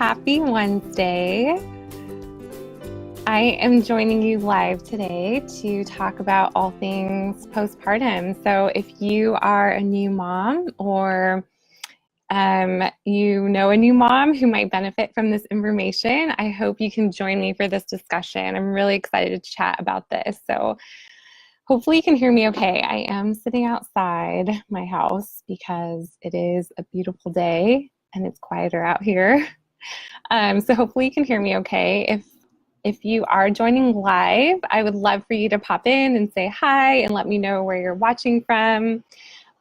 Happy Wednesday. I am joining you live today to talk about all things postpartum. So if you are a new mom or you know a new mom who might benefit from this information, I hope you can join me for this discussion. I'm really excited to chat about this. So hopefully you can hear me okay. I am sitting outside my house because it is a beautiful day and it's quieter out here. So hopefully you can hear me okay. If you are joining live, I would love for you to pop in and say hi and let me know where you're watching from.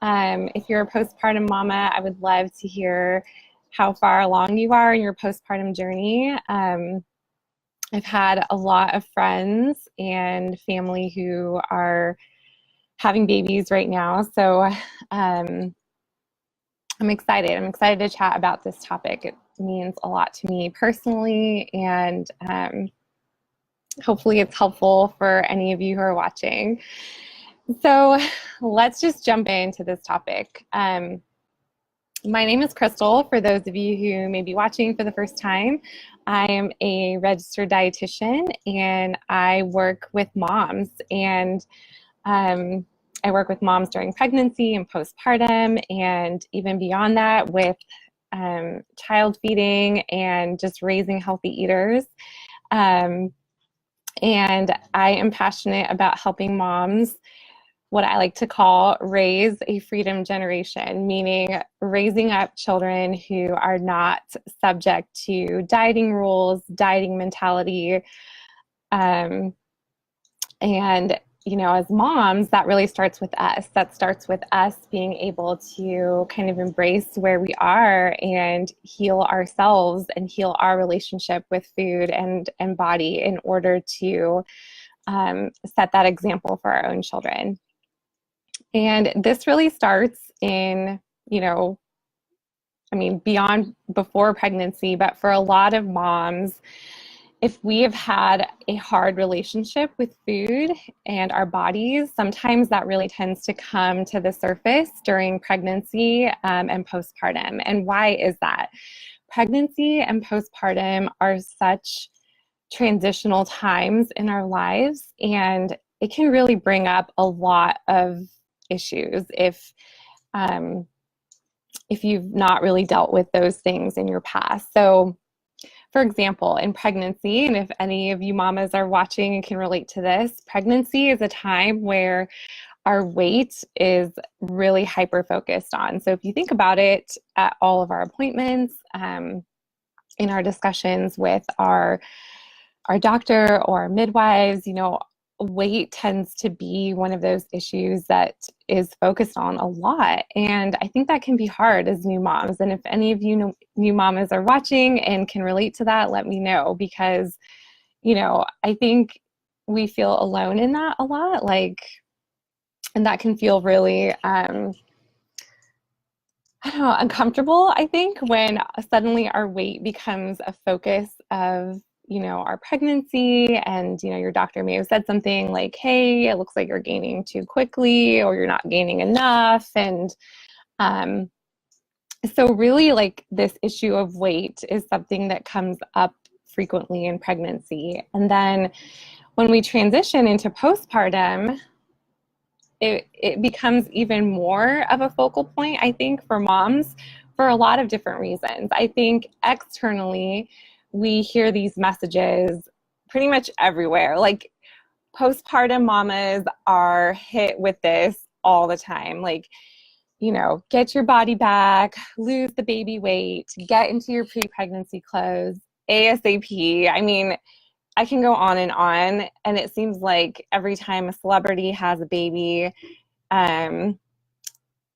If you're a postpartum mama, I would love to hear how far along you are in your postpartum journey. I've had a lot of friends and family who are having babies right now, so I'm excited. I'm excited to chat about this topic. It means a lot to me personally, and hopefully it's helpful for any of you who are watching. So let's just jump into this topic. My name is Crystal, for those of you who may be watching for the first time. I am a registered dietitian and I work with moms, and I work with moms during pregnancy and postpartum, and even beyond that with child feeding and just raising healthy eaters. And I am passionate about helping moms, what I like to call, raise a freedom generation, meaning raising up children who are not subject to dieting rules, dieting mentality. And, you know, as moms, that really starts with us. That starts with us being able to kind of embrace where we are and heal ourselves and heal our relationship with food and body in order to set that example for our own children. And this really starts in, you know, I mean, before pregnancy, but for a lot of moms, if we have had a hard relationship with food and our bodies, sometimes that really tends to come to the surface during pregnancy and postpartum. And why is that? Pregnancy and postpartum are such transitional times in our lives, and it can really bring up a lot of issues if you've not really dealt with those things in your past. So for example, in pregnancy, and if any of you mamas are watching and can relate to this, pregnancy is a time where our weight is really hyper-focused on. So if you think about it, at all of our appointments, in our discussions with our doctor or midwives, you know, weight tends to be one of those issues that is focused on a lot. And I think that can be hard as new moms. And if any of you new mamas are watching and can relate to that, let me know, because, you know, I think we feel alone in that a lot, and that can feel really, I don't know, uncomfortable, I think, when suddenly our weight becomes a focus of, you know, our pregnancy, and, you know, your doctor may have said something like, hey, it looks like you're gaining too quickly, or you're not gaining enough. And so really, like, this issue of weight is something that comes up frequently in pregnancy. And then when we transition into postpartum, it becomes even more of a focal point, I think, for moms, for a lot of different reasons. I think externally, we hear these messages pretty much everywhere. Like, postpartum mamas are hit with this all the time. Like, you know, get your body back, lose the baby weight, get into your pre-pregnancy clothes ASAP. I mean, I can go on, and it seems like every time a celebrity has a baby,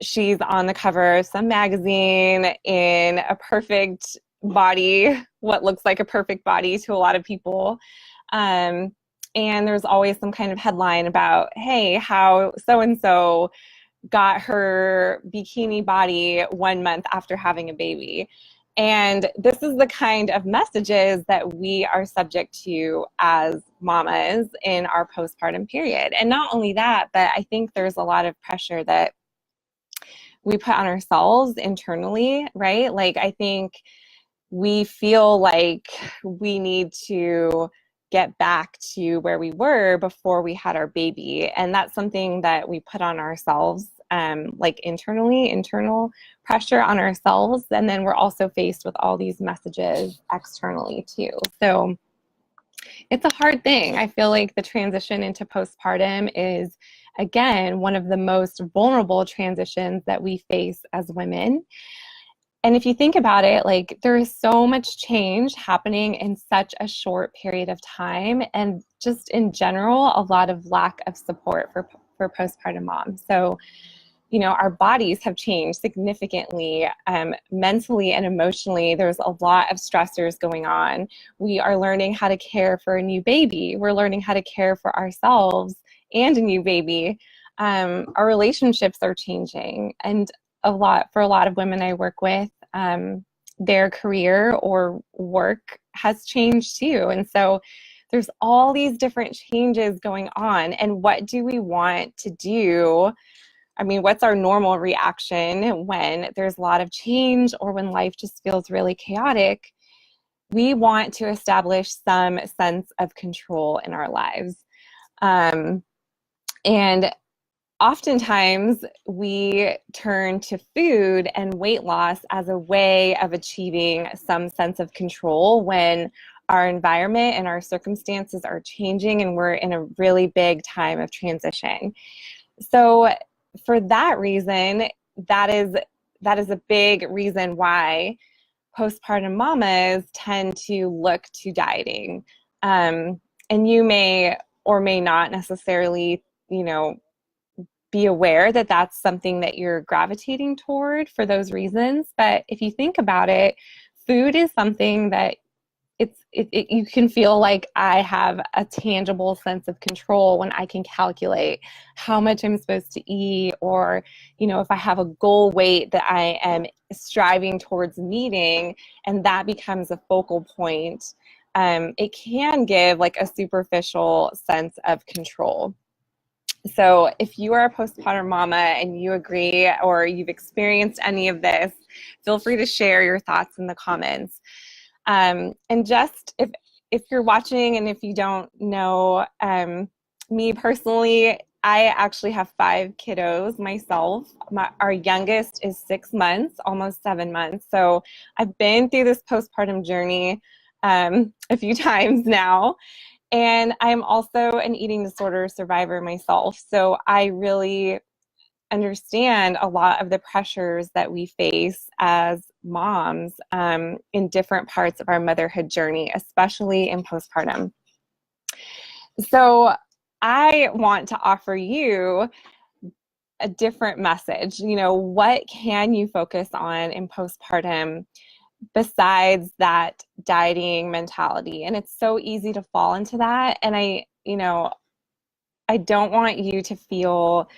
she's on the cover of some magazine in a perfect body, what looks like a perfect body to a lot of people. And there's always some kind of headline about, hey, how so-and-so got her bikini body 1 month after having a baby. And this is the kind of messages that we are subject to as mamas in our postpartum period. And not only that, but I think there's a lot of pressure that we put on ourselves internally, right? Like, I think we feel like we need to get back to where we were before we had our baby. And that's something that we put on ourselves, like internal pressure on ourselves. And then we're also faced with all these messages externally too. So it's a hard thing. I feel like the transition into postpartum is, again, one of the most vulnerable transitions that we face as women. And if you think about it, like, there is so much change happening in such a short period of time, and just in general, a lot of lack of support for postpartum moms. So, our bodies have changed significantly, mentally and emotionally. There's a lot of stressors going on. We are learning how to care for a new baby. We're learning how to care for ourselves and a new baby. Our relationships are changing, and for a lot of women I work with, their career or work has changed too. And so there's all these different changes going on. And what do we want to do? I mean, what's our normal reaction when there's a lot of change or when life just feels really chaotic? We want to establish some sense of control in our lives. And oftentimes we turn to food and weight loss as a way of achieving some sense of control when our environment and our circumstances are changing and we're in a really big time of transition. So for that reason, that is a big reason why postpartum mamas tend to look to dieting. And you may or may not necessarily, be aware that that's something that you're gravitating toward for those reasons. But if you think about it, food is something that you can feel like I have a tangible sense of control when I can calculate how much I'm supposed to eat, or, if I have a goal weight that I am striving towards meeting, and that becomes a focal point, it can give like a superficial sense of control. So if you are a postpartum mama and you agree or you've experienced any of this, feel free to share your thoughts in the comments. And just if you're watching and if you don't know me personally, I actually have 5 kiddos myself. Our youngest is 6 months, almost 7 months. So I've been through this postpartum journey a few times now. And I'm also an eating disorder survivor myself. So I really understand a lot of the pressures that we face as moms in different parts of our motherhood journey, especially in postpartum. So I want to offer you a different message. What can you focus on in postpartum besides that dieting mentality? And it's so easy to fall into that. And I don't want you to feel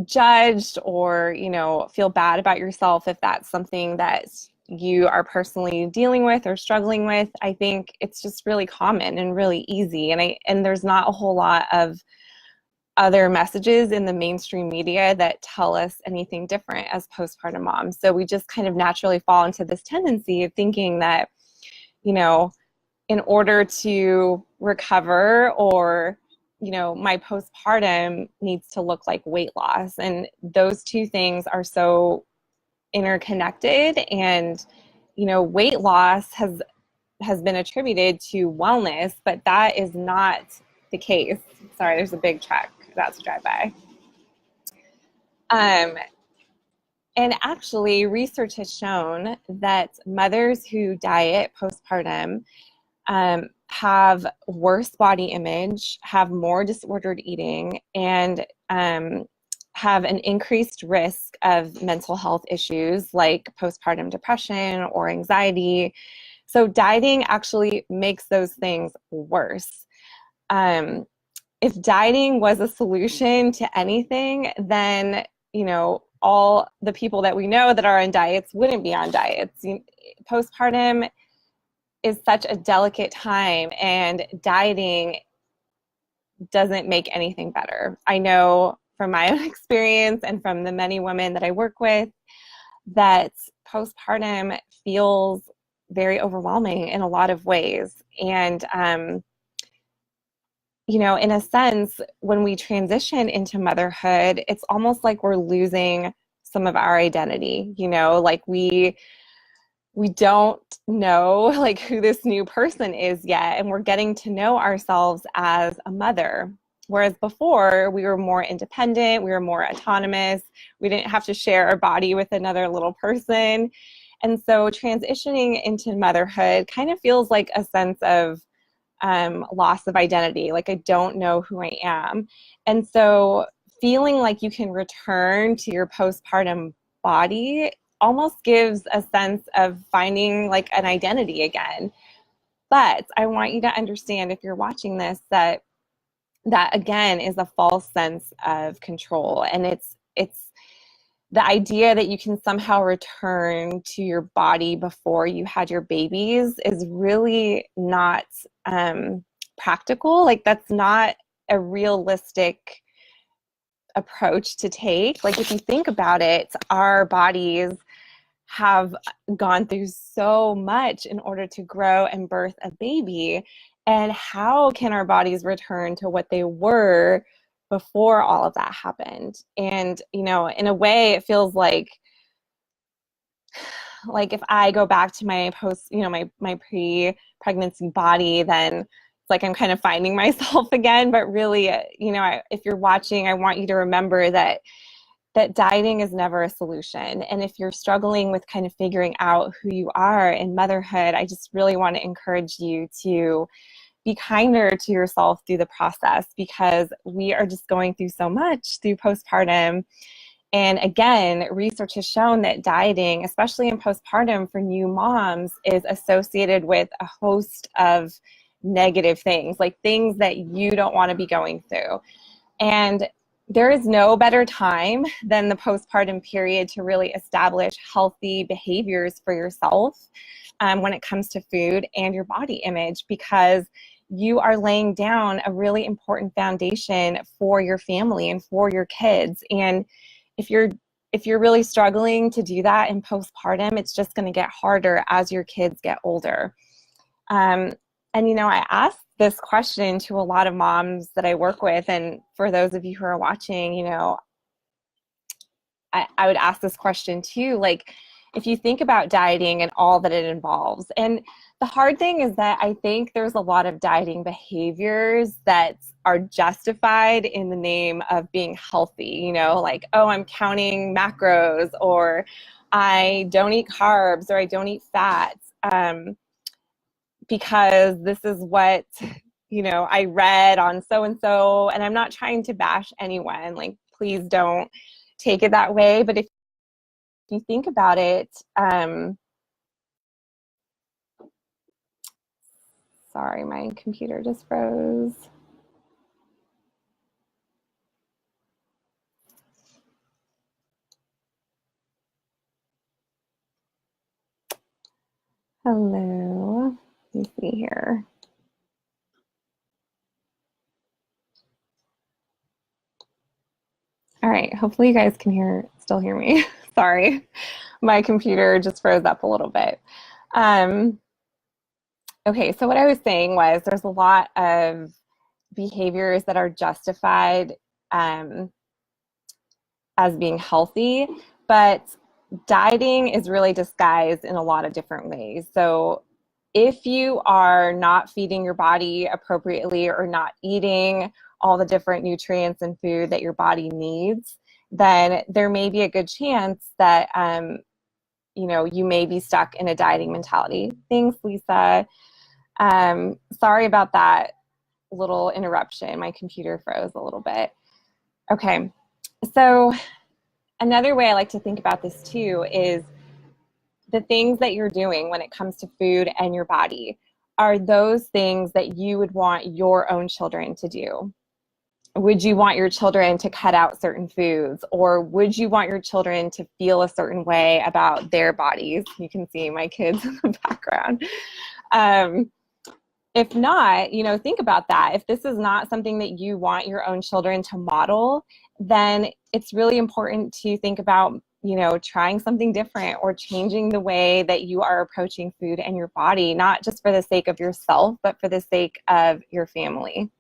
judged or, feel bad about yourself if that's something that you are personally dealing with or struggling with. I think it's just really common and really easy. And there's not a whole lot of other messages in the mainstream media that tell us anything different as postpartum moms. So we just kind of naturally fall into this tendency of thinking that, in order to recover, or, my postpartum needs to look like weight loss. And those two things are so interconnected. And, weight loss has been attributed to wellness, but that is not the case. Sorry, there's a big truck about to drive by. And actually, research has shown that mothers who diet postpartum have worse body image, have more disordered eating, and have an increased risk of mental health issues like postpartum depression or anxiety. So dieting actually makes those things worse. If dieting was a solution to anything, then, all the people that we know that are on diets wouldn't be on diets. Postpartum is such a delicate time, and dieting doesn't make anything better. I know from my own experience and from the many women that I work with that postpartum feels very overwhelming in a lot of ways. And, you know, in a sense, when we transition into motherhood, it's almost like we're losing some of our identity, you know, like we don't know like who this new person is yet, and we're getting to know ourselves as a mother. Whereas before, we were more independent, we were more autonomous, we didn't have to share our body with another little person. And so transitioning into motherhood kind of feels like a sense of loss of identity, like I don't know who I am. And so feeling like you can return to your postpartum body almost gives a sense of finding like an identity again. But I want you to understand, if you're watching this, that again is a false sense of control, and it's the idea that you can somehow return to your body before you had your babies is really not practical. Like, that's not a realistic approach to take. Like, if you think about it, our bodies have gone through so much in order to grow and birth a baby. And how can our bodies return to what they were before all of that happened? And, you know, in a way, it feels like if I go back to my my pre-pregnancy body, then it's like I'm kind of finding myself again. But really, you know, if you're watching, I want you to remember that dieting is never a solution. And if you're struggling with kind of figuring out who you are in motherhood, I just really want to encourage you to be kinder to yourself through the process, because we are just going through so much through postpartum. And again, research has shown that dieting, especially in postpartum for new moms, is associated with a host of negative things, like things that you don't want to be going through. And there is no better time than the postpartum period to really establish healthy behaviors for yourself when it comes to food and your body image, because you are laying down a really important foundation for your family and for your kids. And if you're really struggling to do that in postpartum, it's just going to get harder as your kids get older. And, you know, I asked this question to a lot of moms that I work with. And for those of you who are watching, you know, I would ask this question too, like, if you think about dieting and all that it involves. And the hard thing is that I think there's a lot of dieting behaviors that are justified in the name of being healthy, you know, like, oh, I'm counting macros, or I don't eat carbs, or I don't eat fats. Because this is what, you know, I read on so-and-so, and I'm not trying to bash anyone, like, please don't take it that way. But if you think about it, sorry, my computer just froze. Hello, let me see here. All right, hopefully you guys can still hear me. Sorry, my computer just froze up a little bit. Okay, so what I was saying was there's a lot of behaviors that are justified as being healthy, but dieting is really disguised in a lot of different ways. So if you are not feeding your body appropriately or not eating all the different nutrients and food that your body needs, then there may be a good chance that you know, you may be stuck in a dieting mentality. Thanks, Lisa. Sorry about that little interruption. My computer froze a little bit. Okay, so another way I like to think about this too is the things that you're doing when it comes to food and your body. Are those things that you would want your own children to do? Would you want your children to cut out certain foods, or would you want your children to feel a certain way about their bodies? You can see my kids in the background. If not, you know, think about that. If this is not something that you want your own children to model, then it's really important to think about trying something different or changing the way that you are approaching food and your body, not just for the sake of yourself, but for the sake of your family.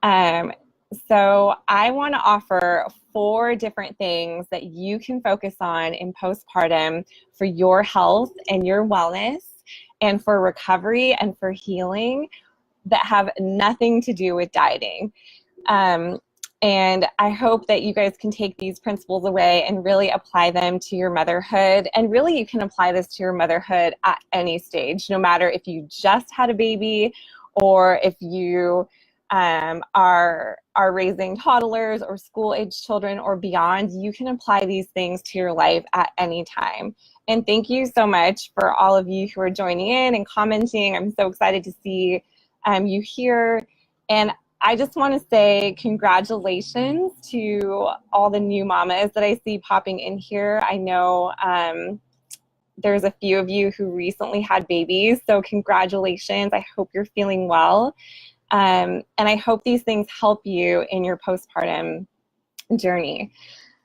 So I want to offer 4 different things that you can focus on in postpartum for your health and your wellness and for recovery and for healing that have nothing to do with dieting. And I hope that you guys can take these principles away and really apply them to your motherhood. And really, you can apply this to your motherhood at any stage, no matter if you just had a baby or if you are raising toddlers or school-age children or beyond. You can apply these things to your life at any time. And thank you so much for all of you who are joining in and commenting. I'm so excited to see you here. And I just want to say congratulations to all the new mamas that I see popping in here. I know there's a few of you who recently had babies, so congratulations. I hope you're feeling well. And I hope these things help you in your postpartum journey.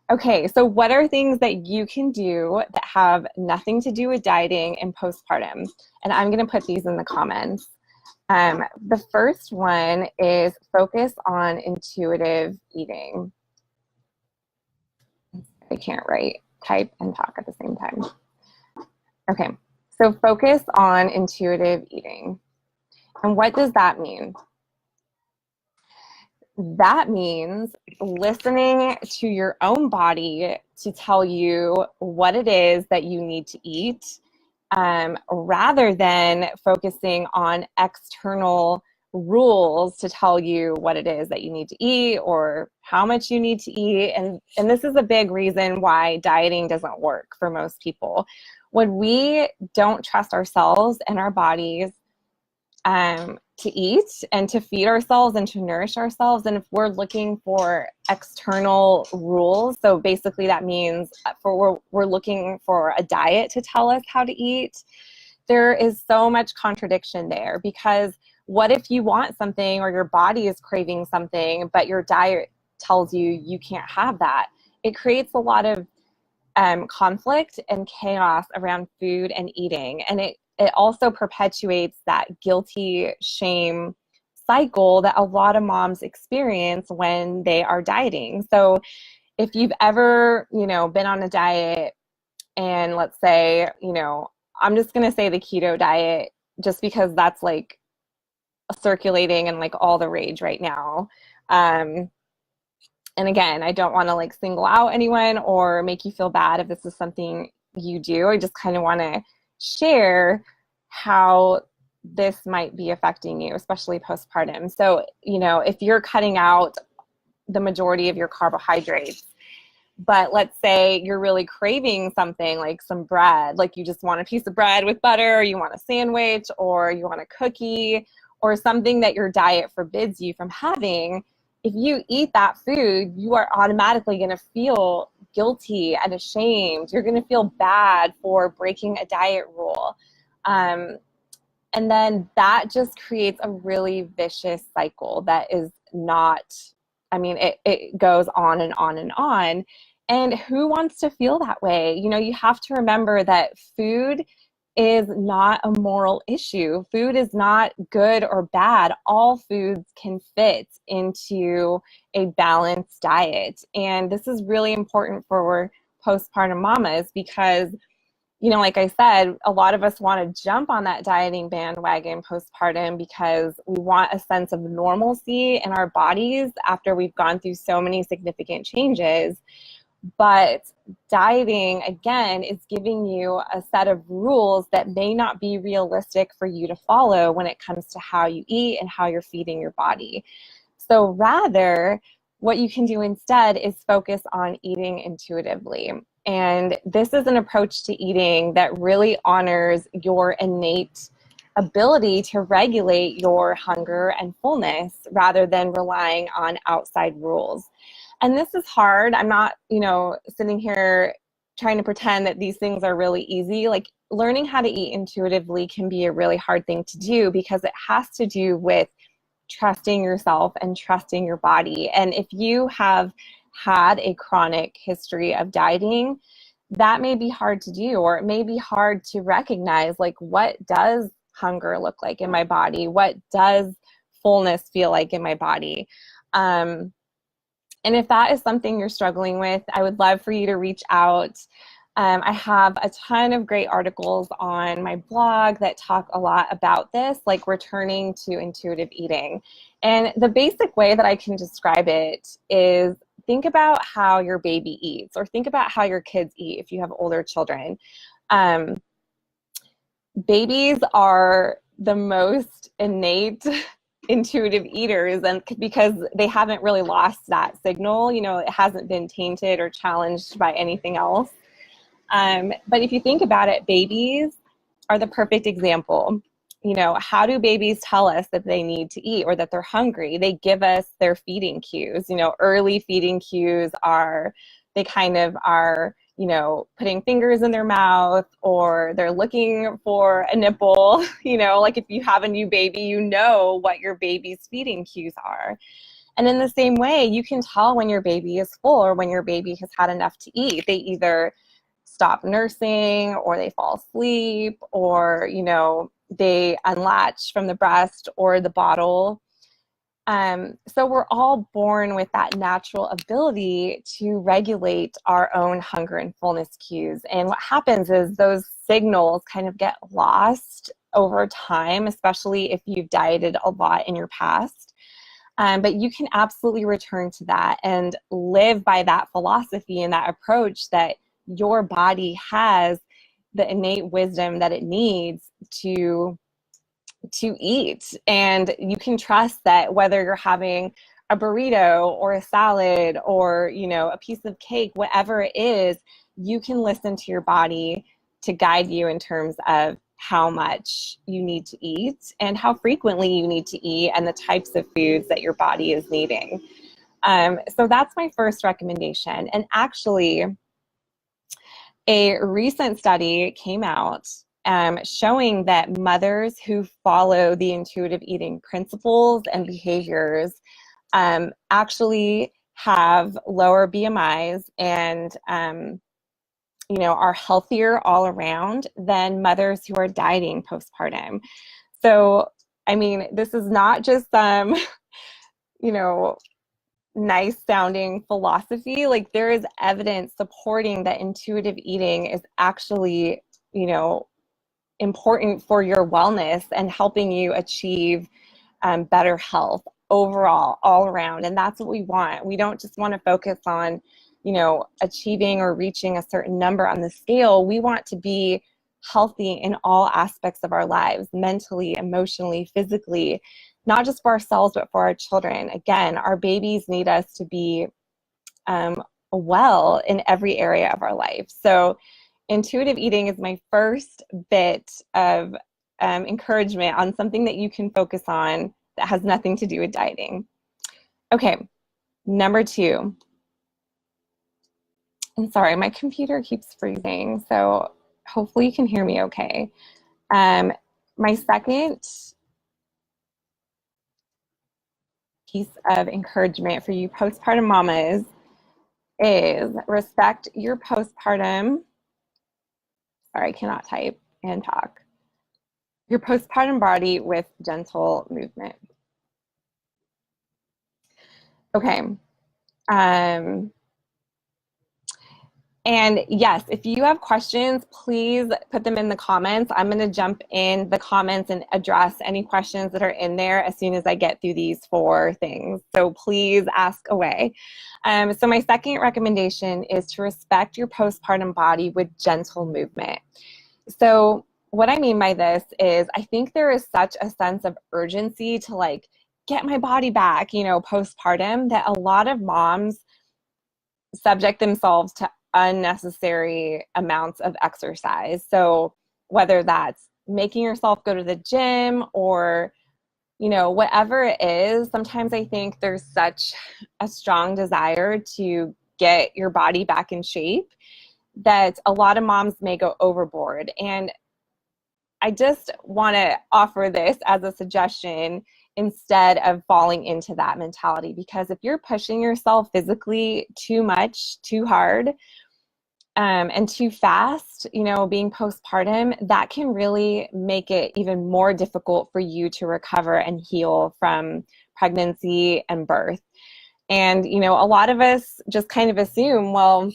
Okay, so what are things that you can do that have nothing to do with dieting and postpartum? And I'm going to put these in the comments. The first one is focus on intuitive eating. I can't type and talk at the same time. Okay, so focus on intuitive eating. And what does that mean? That means listening to your own body to tell you what it is that you need to eat, rather than focusing on external rules to tell you what it is that you need to eat or how much you need to eat. And this is a big reason why dieting doesn't work for most people. When we don't trust ourselves and our bodies to eat and to feed ourselves and to nourish ourselves, and if we're looking for external rules, so basically that means we're looking for a diet to tell us how to eat, there is so much contradiction there. Because what if you want something or your body is craving something, but your diet tells you you can't have that? It creates a lot of conflict and chaos around food and eating, and it also perpetuates that guilty shame cycle that a lot of moms experience when they are dieting. So if you've ever, been on a diet, and let's say, I'm just going to say the keto diet just because that's like circulating and like all the rage right now. And again, I don't want to like single out anyone or make you feel bad if this is something you do. I just kind of want to share how this might be affecting you, especially postpartum. So, if you're cutting out the majority of your carbohydrates, but let's say you're really craving something like some bread, like you just want a piece of bread with butter, or you want a sandwich, or you want a cookie, or something that your diet forbids you from having, if you eat that food, you are automatically going to feel guilty and ashamed. You're going to feel bad for breaking a diet rule. And then that just creates a really vicious cycle that is not, it goes on and on and on. And who wants to feel that way? You have to remember that food is not a moral issue. Food is not good or bad. All foods can fit into a balanced diet. And this is really important for postpartum mamas because, like I said, a lot of us want to jump on that dieting bandwagon postpartum because we want a sense of normalcy in our bodies after we've gone through so many significant changes. But dieting, again, is giving you a set of rules that may not be realistic for you to follow when it comes to how you eat and how you're feeding your body. So rather, what you can do instead is focus on eating intuitively. And this is an approach to eating that really honors your innate ability to regulate your hunger and fullness rather than relying on outside rules. And this is hard. I'm not, sitting here trying to pretend that these things are really easy. Like learning how to eat intuitively can be a really hard thing to do because it has to do with trusting yourself and trusting your body. And if you have had a chronic history of dieting, that may be hard to do, or it may be hard to recognize, like, what does hunger look like in my body? What does fullness feel like in my body? And if that is something you're struggling with, I would love for you to reach out. I have a ton of great articles on my blog that talk a lot about this, like returning to intuitive eating. And the basic way that I can describe it is, think about how your baby eats, or think about how your kids eat if you have older children. Babies are the most innate intuitive eaters, and because they haven't really lost that signal, it hasn't been tainted or challenged by anything else. But if you think about it, babies are the perfect example. How do babies tell us that they need to eat or that they're hungry? They give us their feeding cues. Early feeding cues are, they kind of are, putting fingers in their mouth, or they're looking for a nipple. Like if you have a new baby, what your baby's feeding cues are. And in the same way, you can tell when your baby is full or when your baby has had enough to eat. They either stop nursing, or they fall asleep, or, they unlatch from the breast or the bottle. So we're all born with that natural ability to regulate our own hunger and fullness cues. And what happens is those signals kind of get lost over time, especially if you've dieted a lot in your past. But you can absolutely return to that and live by that philosophy and that approach, that your body has the innate wisdom that it needs to eat. And you can trust that whether you're having a burrito or a salad or, a piece of cake, whatever it is, you can listen to your body to guide you in terms of how much you need to eat and how frequently you need to eat and the types of foods that your body is needing. So that's my first recommendation. And actually, a recent study came out showing that mothers who follow the intuitive eating principles and behaviors actually have lower BMIs and are healthier all around than mothers who are dieting postpartum. So, this is not just some, nice sounding philosophy. Like, there is evidence supporting that intuitive eating is actually, important for your wellness and helping you achieve better health overall, all around. And that's what we want. We don't just want to focus on, achieving or reaching a certain number on the scale. We want to be healthy in all aspects of our lives, mentally, emotionally, physically, not just for ourselves, but for our children. Again, our babies need us to be well in every area of our life. So intuitive eating is my first bit of encouragement on something that you can focus on that has nothing to do with dieting. Okay, number 2. I'm sorry, my computer keeps freezing, so hopefully you can hear me okay. My second piece of encouragement for you postpartum mamas is respect your postpartum. Sorry, I cannot type and talk. Your postpartum body with gentle movement. Okay. And yes, if you have questions, please put them in the comments. I'm going to jump in the comments and address any questions that are in there as soon as I get through these 4 things. So please ask away. So my second recommendation is to respect your postpartum body with gentle movement. So what I mean by this is, I think there is such a sense of urgency to get my body back, postpartum, that a lot of moms subject themselves to unnecessary amounts of exercise. So whether that's making yourself go to the gym or, whatever it is, sometimes I think there's such a strong desire to get your body back in shape that a lot of moms may go overboard. And I just want to offer this as a suggestion. instead of falling into that mentality. Because if you're pushing yourself physically too much, too hard, and too fast, being postpartum, that can really make it even more difficult for you to recover and heal from pregnancy and birth. And, a lot of us just kind of assume, well,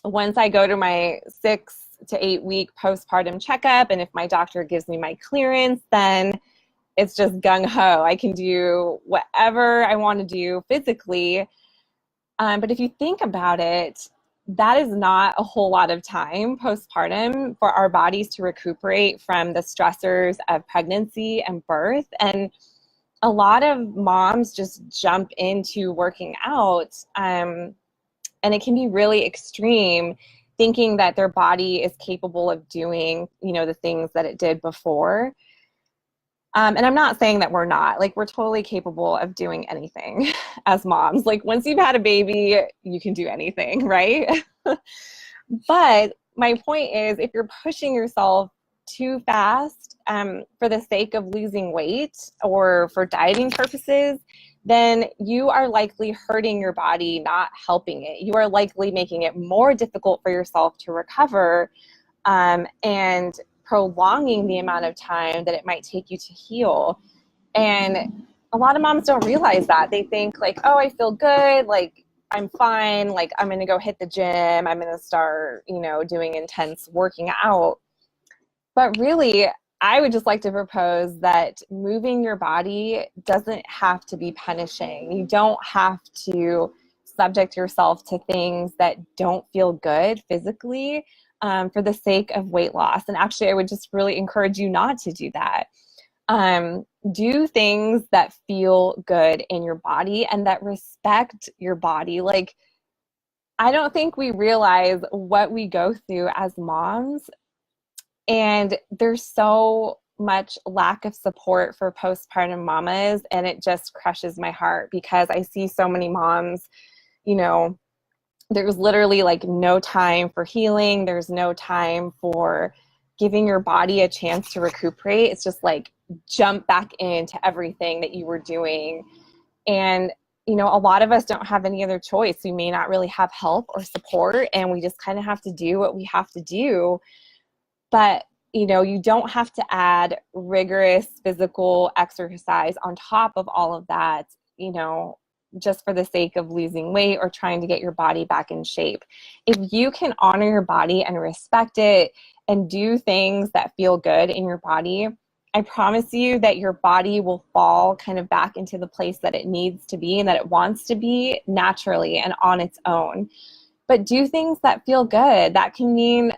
once I go to my 6 to 8 week postpartum checkup, and if my doctor gives me my clearance, then it's just gung ho. I can do whatever I want to do physically. But if you think about it, that is not a whole lot of time postpartum for our bodies to recuperate from the stressors of pregnancy and birth. And a lot of moms just jump into working out, and it can be really extreme, thinking that their body is capable of doing, the things that it did before. And I'm not saying that we're not. Like, we're totally capable of doing anything as moms. Like, once you've had a baby, you can do anything, right? But my point is, if you're pushing yourself too fast for the sake of losing weight or for dieting purposes, then you are likely hurting your body, not helping it. You are likely making it more difficult for yourself to recover, and prolonging the amount of time that it might take you to heal. And a lot of moms don't realize that. They think like, oh, I feel good, like I'm fine, like I'm going to go hit the gym, I'm going to start, doing intense working out. But really, I would just like to propose that moving your body doesn't have to be punishing. You don't have to subject yourself to things that don't feel good physically, for the sake of weight loss. And actually, I would just really encourage you not to do that. Do things that feel good in your body and that respect your body. Like, I don't think we realize what we go through as moms, and there's so much lack of support for postpartum mamas, and it just crushes my heart because I see so many moms, there's literally like no time for healing. There's no time for giving your body a chance to recuperate. It's just like jump back into everything that you were doing. And, a lot of us don't have any other choice. We may not really have help or support, and we just kind of have to do what we have to do. But, you don't have to add rigorous physical exercise on top of all of that, just for the sake of losing weight or trying to get your body back in shape. If you can honor your body and respect it and do things that feel good in your body, I promise you that your body will fall kind of back into the place that it needs to be and that it wants to be naturally and on its own. But do things that feel good. That can mean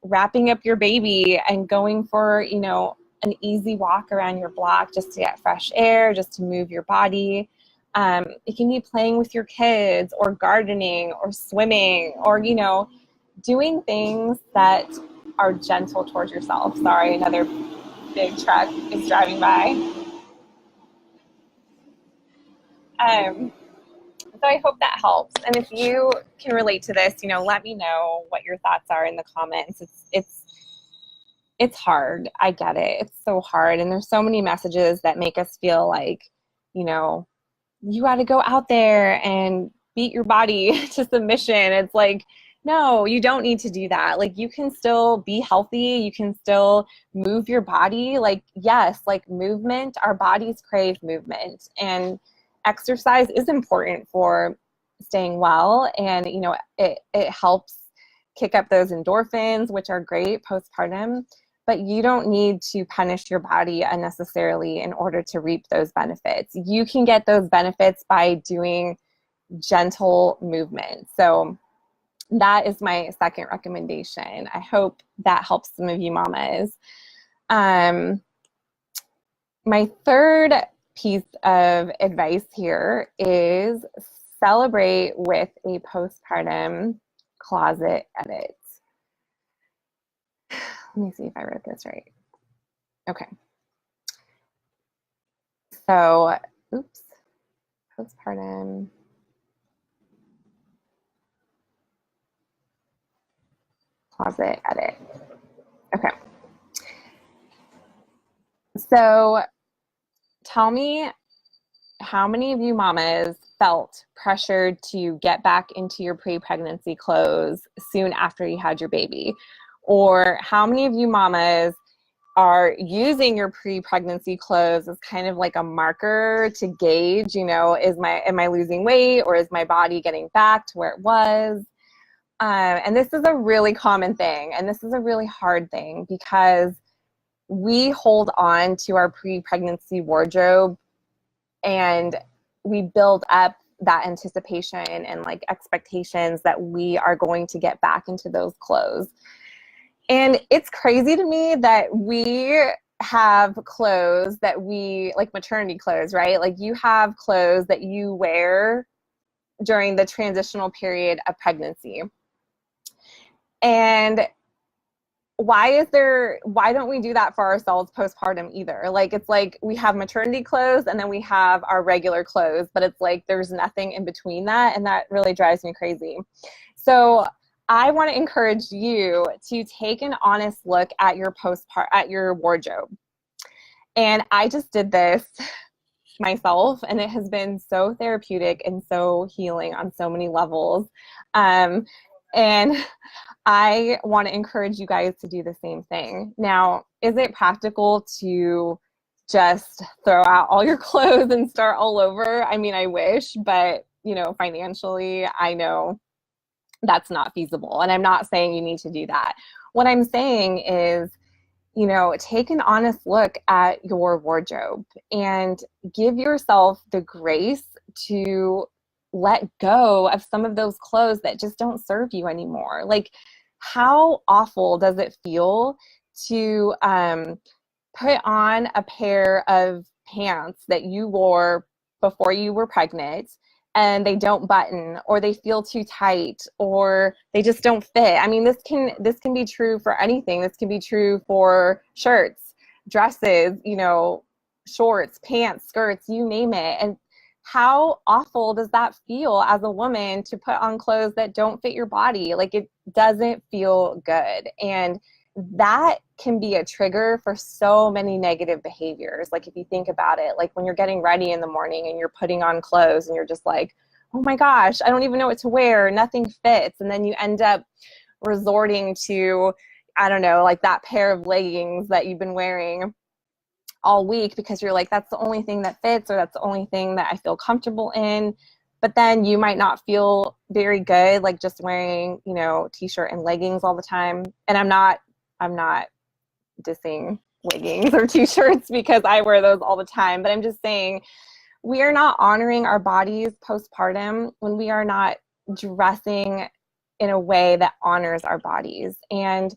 wrapping up your baby and going for, an easy walk around your block just to get fresh air, just to move your body. It can be playing with your kids or gardening or swimming or, doing things that are gentle towards yourself. Sorry, another big truck is driving by. So I hope that helps. And if you can relate to this, let me know what your thoughts are in the comments. It's hard. I get it. It's so hard. And there's so many messages that make us feel like, you got to go out there and beat your body to submission. It's like, no, you don't need to do that. Like, you can still be healthy. You can still move your body. Like, yes, like movement, our bodies crave movement, and exercise is important for staying well. And, it helps kick up those endorphins, which are great postpartum. But you don't need to punish your body unnecessarily in order to reap those benefits. You can get those benefits by doing gentle movement. So that is my second recommendation. I hope that helps some of you mamas. My third piece of advice here is celebrate with a postpartum closet edit. Let me see if I wrote this right. Okay. So, postpartum closet edit. Okay. So tell me, how many of you mamas felt pressured to get back into your pre-pregnancy clothes soon after you had your baby? Or how many of you mamas are using your pre-pregnancy clothes as kind of like a marker to gauge, am I losing weight, or is my body getting back to where it was? And this is a really common thing, and this is a really hard thing, because we hold on to our pre-pregnancy wardrobe and we build up that anticipation and like expectations that we are going to get back into those clothes. And it's crazy to me that we have clothes that like maternity clothes, right? Like you have clothes that you wear during the transitional period of pregnancy. And why don't we do that for ourselves postpartum either? Like, it's like we have maternity clothes and then we have our regular clothes, but it's like there's nothing in between that. And that really drives me crazy. So I want to encourage you to take an honest look at your wardrobe. And I just did this myself, and it has been so therapeutic and so healing on so many levels. And I want to encourage you guys to do the same thing. Now, is it practical to just throw out all your clothes and start all over? I mean, I wish, but financially, I know that's not feasible. And I'm not saying you need to do that. What I'm saying is, take an honest look at your wardrobe and give yourself the grace to let go of some of those clothes that just don't serve you anymore. Like, how awful does it feel to put on a pair of pants that you wore before you were pregnant, and they don't button, or they feel too tight, or they just don't fit? I mean, this can be true for anything. This can be true for shirts, dresses, shorts, pants, skirts, you name it. And how awful does that feel as a woman to put on clothes that don't fit your body? Like, it doesn't feel good. And that can be a trigger for so many negative behaviors. Like, if you think about it, like when you're getting ready in the morning and you're putting on clothes and you're just like, oh my gosh, I don't even know what to wear. Nothing fits. And then you end up resorting to, I don't know, like that pair of leggings that you've been wearing all week because you're like, that's the only thing that fits, or that's the only thing that I feel comfortable in. But then you might not feel very good, like just wearing, t-shirt and leggings all the time. And I'm not dissing leggings or t-shirts because I wear those all the time, but I'm just saying we are not honoring our bodies postpartum when we are not dressing in a way that honors our bodies. And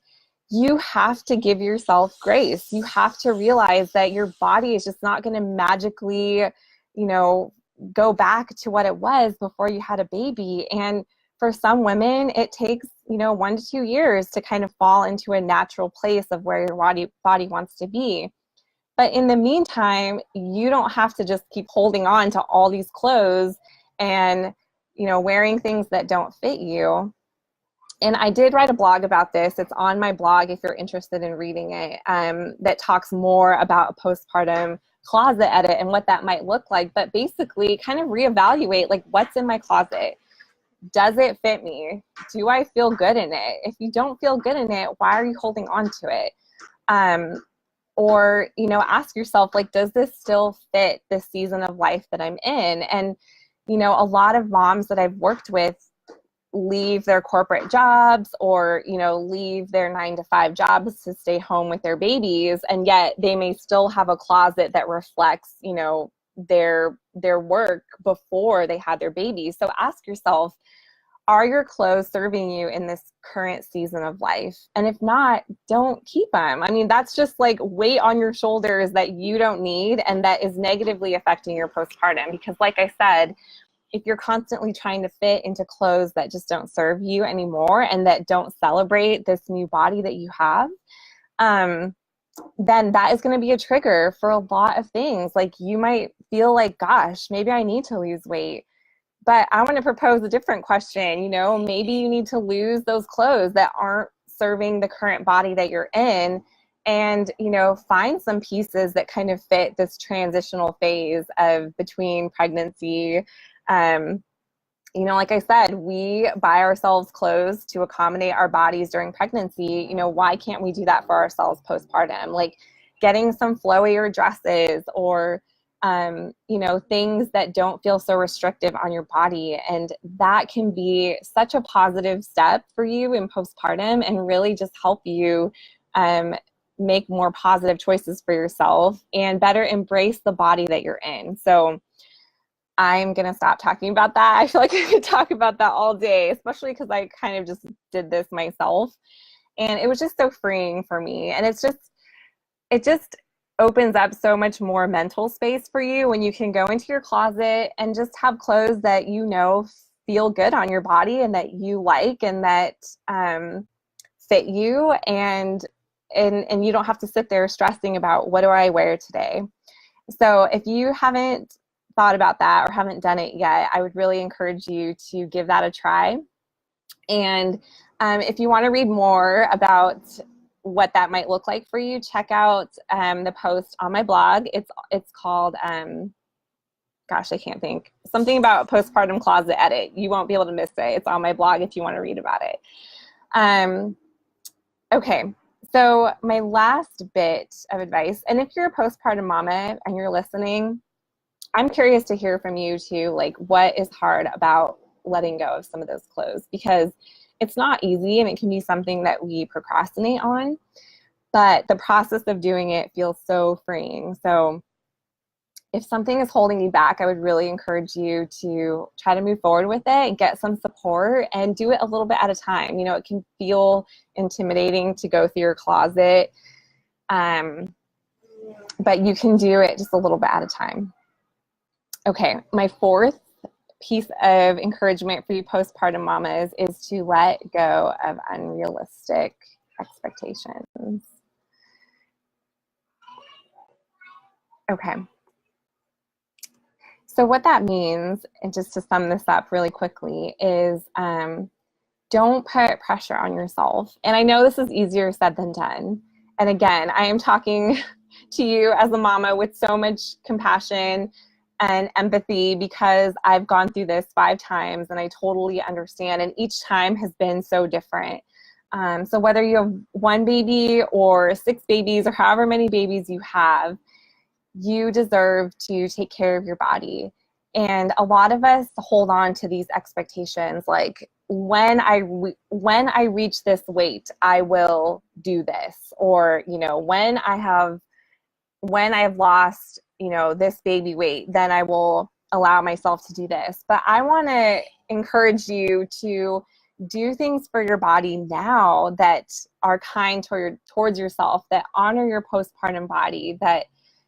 you have to give yourself grace. You have to realize that your body is just not going to magically, go back to what it was before you had a baby. And for some women, it takes, 1 to 2 years to kind of fall into a natural place of where your body wants to be. But in the meantime, you don't have to just keep holding on to all these clothes and, wearing things that don't fit you. And I did write a blog about this. It's on my blog if you're interested in reading it, that talks more about a postpartum closet edit and what that might look like. But basically kind of reevaluate, like, what's in my closet? Does it fit me? Do I feel good in it? If you don't feel good in it, why are you holding on to it? Or, ask yourself, like, does this still fit the season of life that I'm in? And, a lot of moms that I've worked with leave their corporate jobs or, leave their 9-to-5 jobs to stay home with their babies. And yet they may still have a closet that reflects, their work before they had their babies. So ask yourself, are your clothes serving you in this current season of life? And if not, don't keep them. I mean, that's just like weight on your shoulders that you don't need and that is negatively affecting your postpartum. Because like I said, if you're constantly trying to fit into clothes that just don't serve you anymore and that don't celebrate this new body that you have, then that is going to be a trigger for a lot of things. Like, you might feel like, gosh, maybe I need to lose weight. But I want to propose a different question. Maybe you need to lose those clothes that aren't serving the current body that you're in and, find some pieces that kind of fit this transitional phase of between pregnancy. Like I said, we buy ourselves clothes to accommodate our bodies during pregnancy. Why can't we do that for ourselves postpartum? Like getting some flowier dresses or, things that don't feel so restrictive on your body. And that can be such a positive step for you in postpartum and really just help you make more positive choices for yourself and better embrace the body that you're in. So I'm going to stop talking about that. I feel like I could talk about that all day, especially because I kind of just did this myself. And it was just so freeing for me. And it just opens up so much more mental space for you when you can go into your closet and just have clothes that feel good on your body and that you like and that fit you. And you don't have to sit there stressing about what do I wear today. So if you haven't thought about that or haven't done it yet, I would really encourage you to give that a try. And if you want to read more about what that might look like for you, check out the post on my blog. It's called, gosh, I can't think. Something about postpartum closet edit. You won't be able to miss it. It's on my blog if you want to read about it. Okay, so my last bit of advice, and if you're a postpartum mama and you're listening, I'm curious to hear from you too, like what is hard about letting go of some of those clothes, because it's not easy and it can be something that we procrastinate on, but the process of doing it feels so freeing. So if something is holding you back, I would really encourage you to try to move forward with it, get some support, and do it a little bit at a time. It can feel intimidating to go through your closet, but you can do it just a little bit at a time. Okay, my fourth piece of encouragement for you postpartum mamas is to let go of unrealistic expectations. Okay. So what that means, and just to sum this up really quickly, is don't put pressure on yourself. And I know this is easier said than done. And again, I am talking to you as a mama with so much compassion and empathy because I've gone through this 5 times and I totally understand. And each time has been so different. So whether you have 1 baby or 6 babies or however many babies you have, you deserve to take care of your body. And a lot of us hold on to these expectations, like when I reach this weight, I will do this, or when I have lost this baby weight, then I will allow myself to do this. But I want to encourage you to do things for your body now that are kind towards yourself, that honor your postpartum body, that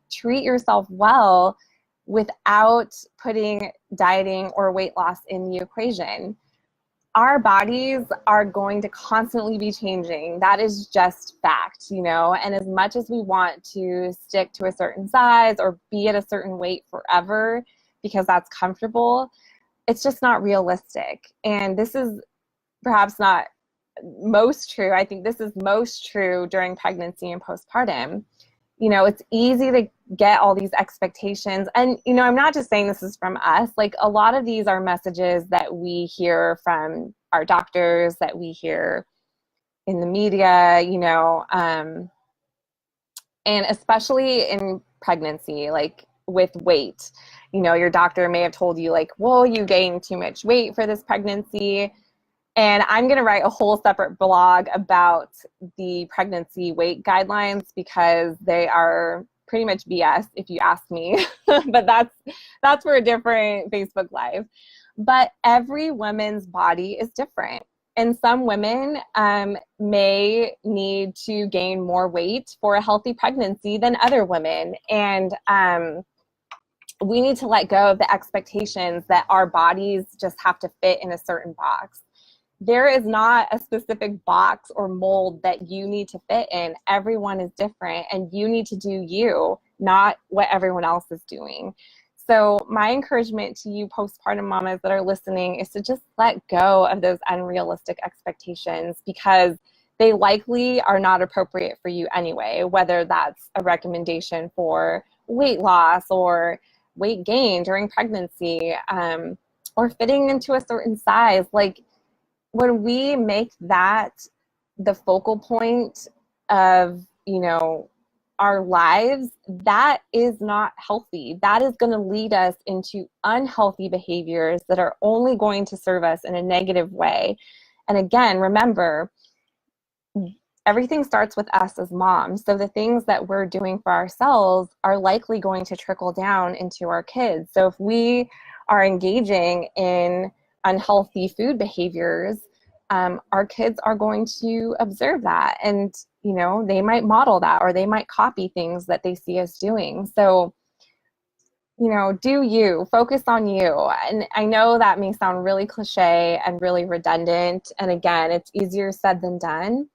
treat yourself well without putting dieting or weight loss in the equation. Our bodies are going to constantly be changing. That is just fact, and as much as we want to stick to a certain size or be at a certain weight forever because that's comfortable, it's just not realistic. And this is perhaps not most true. I think this is most true during pregnancy and postpartum. It's easy to get all these expectations. And, I'm not just saying this is from us. Like, a lot of these are messages that we hear from our doctors, that we hear in the media, and especially in pregnancy, like with weight, your doctor may have told you like, well, you gained too much weight for this pregnancy. And I'm going to write a whole separate blog about the pregnancy weight guidelines because they are pretty much BS if you ask me. But that's for a different Facebook Live. But every woman's body is different. And some women may need to gain more weight for a healthy pregnancy than other women. And we need to let go of the expectations that our bodies just have to fit in a certain box. There is not a specific box or mold that you need to fit in. Everyone is different, and you need to do you, not what everyone else is doing. So my encouragement to you postpartum mamas that are listening is to just let go of those unrealistic expectations, because they likely are not appropriate for you anyway, whether that's a recommendation for weight loss or weight gain during pregnancy, or fitting into a certain size. Like, when we make that the focal point of, our lives, that is not healthy. That is going to lead us into unhealthy behaviors that are only going to serve us in a negative way. And again, remember, everything starts with us as moms. So the things that we're doing for ourselves are likely going to trickle down into our kids. So if we are engaging in unhealthy food behaviors, our kids are going to observe that, and they might model that, or they might copy things that they see us doing. So do you focus on you. And I know that may sound really cliche and really redundant, and again, it's easier said than done,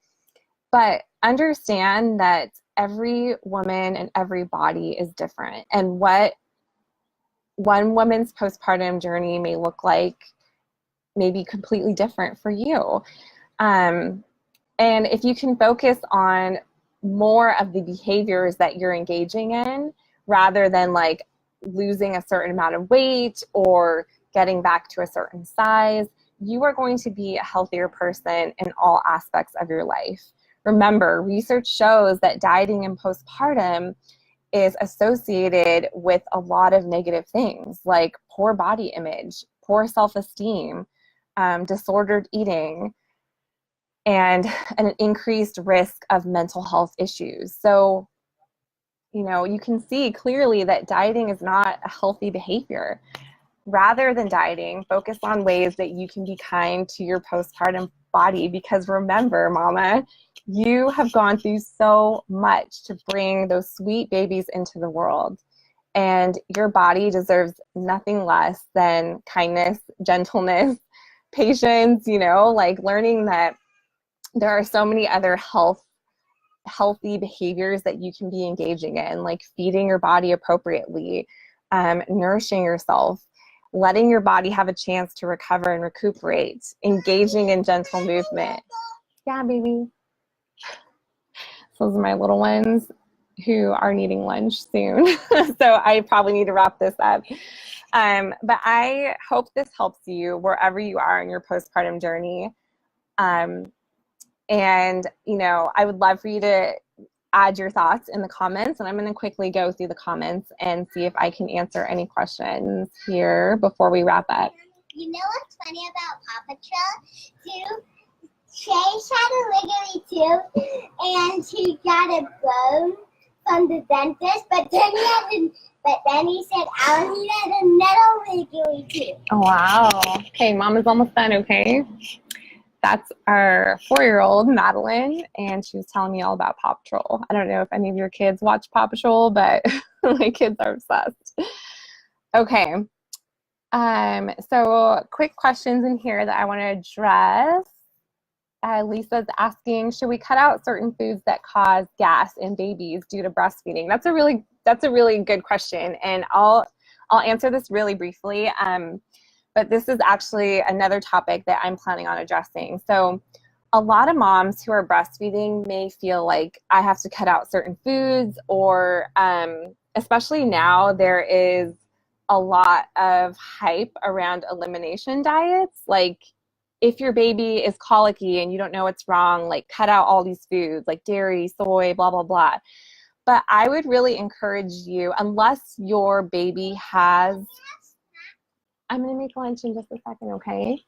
but understand that every woman and every body is different, and what one woman's postpartum journey may look like may be completely different for you. And if you can focus on more of the behaviors that you're engaging in, rather than like losing a certain amount of weight or getting back to a certain size, you are going to be a healthier person in all aspects of your life. Remember, research shows that dieting in postpartum is associated with a lot of negative things like poor body image, poor self-esteem, disordered eating, and an increased risk of mental health issues. So, you can see clearly that dieting is not a healthy behavior. Rather than dieting, focus on ways that you can be kind to your postpartum body, because remember, mama, you have gone through so much to bring those sweet babies into the world. And your body deserves nothing less than kindness, gentleness, patience, like learning that there are so many other healthy behaviors that you can be engaging in, like feeding your body appropriately, nourishing yourself, letting your body have a chance to recover and recuperate, engaging in gentle movement. Yeah, baby. Those are my little ones who are needing lunch soon. So I probably need to wrap this up. But I hope this helps you wherever you are in your postpartum journey. And, I would love for you to add your thoughts in the comments, and I'm going to quickly go through the comments and see if I can answer any questions here before we wrap up. You know what's funny about Paw Patrol? Chase had a wiggly tooth, and he got a bone from the dentist, but then he said, Alan, he had another wiggly tooth. Oh, wow. Okay, Mama's almost done, okay? That's our 4-year-old, Madeline, and she was telling me all about Paw Patrol. I don't know if any of your kids watch Paw Patrol, but my kids are obsessed. Okay. So quick questions in here that I want to address. Lisa's asking, should we cut out certain foods that cause gas in babies due to breastfeeding? That's a really good question, and I'll answer this really briefly. But this is actually another topic that I'm planning on addressing. So a lot of moms who are breastfeeding may feel like I have to cut out certain foods, or especially now there is a lot of hype around elimination diets. Like, if your baby is colicky and you don't know what's wrong, like cut out all these foods like dairy, soy, blah, blah, blah. But I would really encourage you, unless your baby has, I'm going to make lunch in just a second, okay?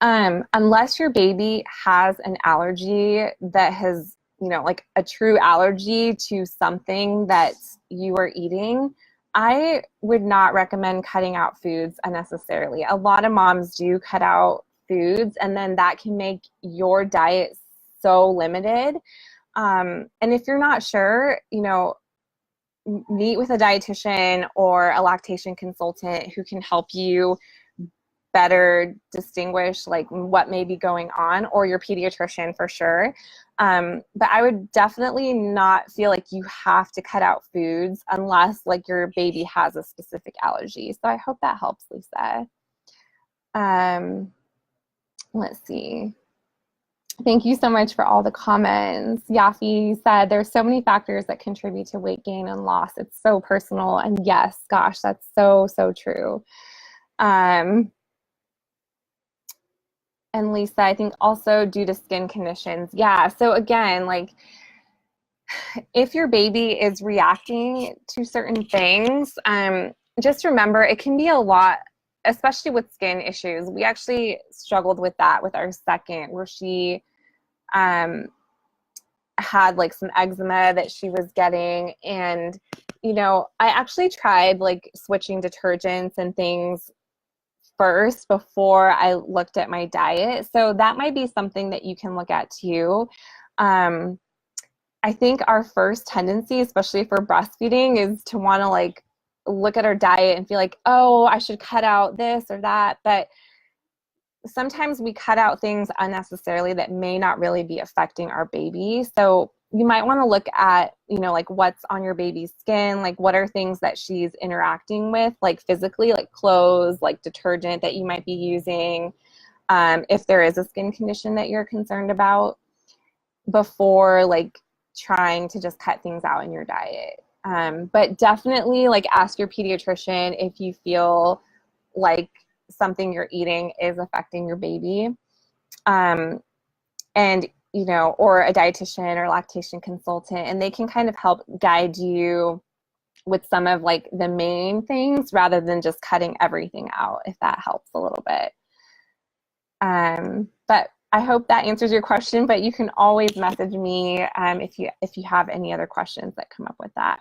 Unless your baby has an allergy that has, like a true allergy to something that you are eating, I would not recommend cutting out foods unnecessarily. A lot of moms do cut out foods, and then that can make your diet so limited. And if you're not sure, meet with a dietitian or a lactation consultant who can help you better distinguish like what may be going on, or your pediatrician for sure. But I would definitely not feel like you have to cut out foods unless like your baby has a specific allergy. So I hope that helps, Lisa. Let's see. Thank you so much for all the comments. Yafi said there's so many factors that contribute to weight gain and loss. It's so personal. And yes, gosh, that's so, so true. And Lisa, I think also due to skin conditions. Yeah. So again, like if your baby is reacting to certain things, just remember it can be a lot, especially with skin issues. We actually struggled with that with our second, where she had like some eczema that she was getting. And, you know, I actually tried like switching detergents and things first before I looked at my diet. So that might be something that you can look at too. I think our first tendency, especially for breastfeeding, is to want to like look at our diet and feel like, oh, I should cut out this or that. But sometimes we cut out things unnecessarily that may not really be affecting our baby. So you might want to look at, you know, like what's on your baby's skin, like what are things that she's interacting with, like physically, like clothes, like detergent that you might be using, if there is a skin condition that you're concerned about, before like trying to just cut things out in your diet. But definitely like ask your pediatrician if you feel like something you're eating is affecting your baby. And, you know, or a dietitian or lactation consultant, and they can kind of help guide you with some of like the main things rather than just cutting everything out, if that helps a little bit. But I hope that answers your question, but you can always message me if you have any other questions that come up with that.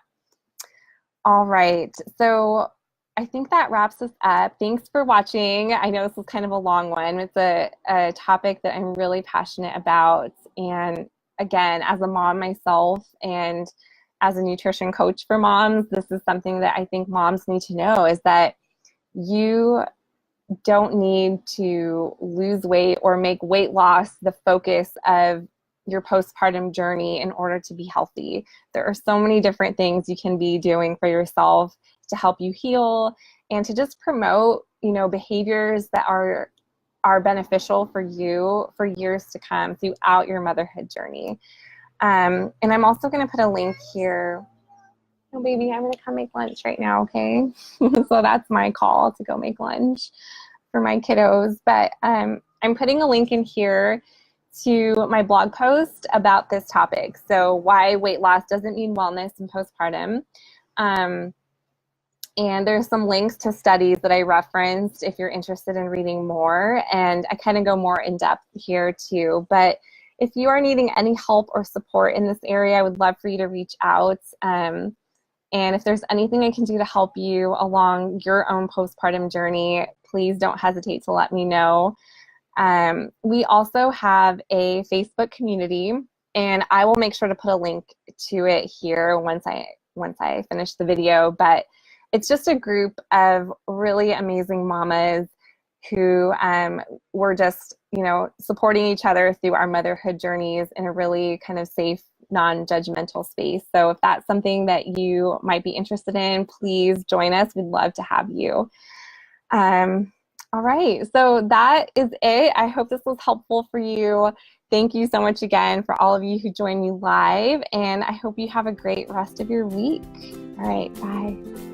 All right, so I think that wraps us up. Thanks for watching. I know this was kind of a long one. It's a topic that I'm really passionate about. And again, as a mom myself and as a nutrition coach for moms, this is something that I think moms need to know, is that you don't need to lose weight or make weight loss the focus of your postpartum journey in order to be healthy. There are so many different things you can be doing for yourself to help you heal and to just promote, you know, behaviors that are beneficial for you for years to come throughout your motherhood journey. And I'm also going to put a link here. Oh, baby, I'm going to come make lunch right now, okay? So that's my call to go make lunch for my kiddos. But I'm putting a link in here to my blog post about this topic. So why weight loss doesn't mean wellness in postpartum. And there's some links to studies that I referenced if you're interested in reading more. And I kind of go more in depth here too. But if you are needing any help or support in this area, I would love for you to reach out. And if there's anything I can do to help you along your own postpartum journey, please don't hesitate to let me know. We also have a Facebook community, and I will make sure to put a link to it here once I finish the video. But it's just a group of really amazing mamas who were just, you know, supporting each other through our motherhood journeys in a really kind of safe, non-judgmental space. So if that's something that you might be interested in, please join us. We'd love to have you. All right, so that is it. I hope this was helpful for you. Thank you so much again for all of you who joined me live, and I hope you have a great rest of your week. All right, bye.